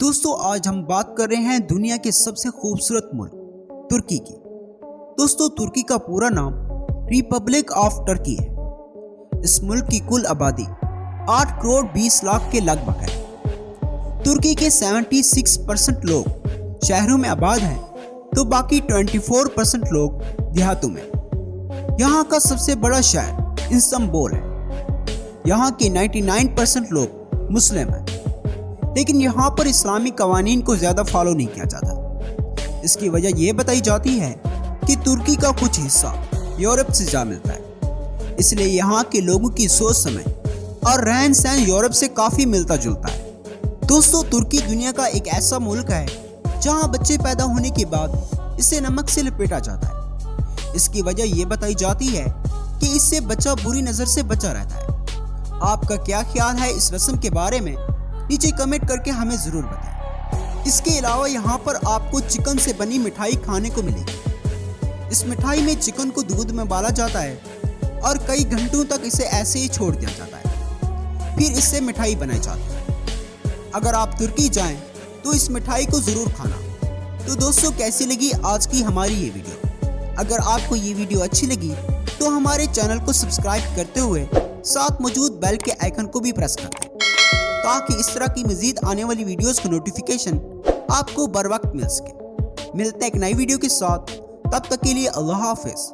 दोस्तों आज हम बात कर रहे हैं दुनिया के सबसे खूबसूरत मुल्क तुर्की की। दोस्तों तुर्की का पूरा नाम रिपब्लिक ऑफ टर्की है। इस मुल्क की कुल आबादी 8 करोड़ 20 लाख के लगभग है। तुर्की के 76% लोग शहरों में आबाद हैं तो बाकी 24% लोग देहातों में। यहाँ का सबसे बड़ा शहर इस्तांबुल है। यहाँ के 99% लोग मुस्लिम हैं, लेकिन यहाँ पर इस्लामी कवानीन को ज़्यादा फॉलो नहीं किया जाता। इसकी वजह यह बताई जाती है कि तुर्की का कुछ हिस्सा यूरोप से जा मिलता है, इसलिए यहाँ के लोगों की सोच समझ और रहन सहन यूरोप से काफ़ी मिलता जुलता है। दोस्तों तुर्की दुनिया का एक ऐसा मुल्क है जहाँ बच्चे पैदा होने के बाद इसे नमक से लपेटा जाता है। इसकी वजह यह बताई जाती है कि इससे बच्चा बुरी नज़र से बचा रहता है। आपका क्या ख्याल है इस रस्म के बारे में? नीचे कमेंट करके हमें ज़रूर बताएं। इसके अलावा यहाँ पर आपको चिकन से बनी मिठाई खाने को मिलेगी। इस मिठाई में चिकन को दूध में उबाला जाता है और कई घंटों तक इसे ऐसे ही छोड़ दिया जाता है, फिर इससे मिठाई बनाई जाती है। अगर आप तुर्की जाएं तो इस मिठाई को ज़रूर खाना। तो दोस्तों कैसी लगी आज की हमारी ये वीडियो? अगर आपको ये वीडियो अच्छी लगी तो हमारे चैनल को सब्सक्राइब करते हुए साथ मौजूद बेल के आइकन को भी प्रेस कर दें, ताकि इस तरह की मजीद आने वाली वीडियोस की नोटिफिकेशन आपको बर वक्त मिल सके। मिलते हैं एक नई वीडियो के साथ, तब तक के लिए अल्लाह हाफिज़।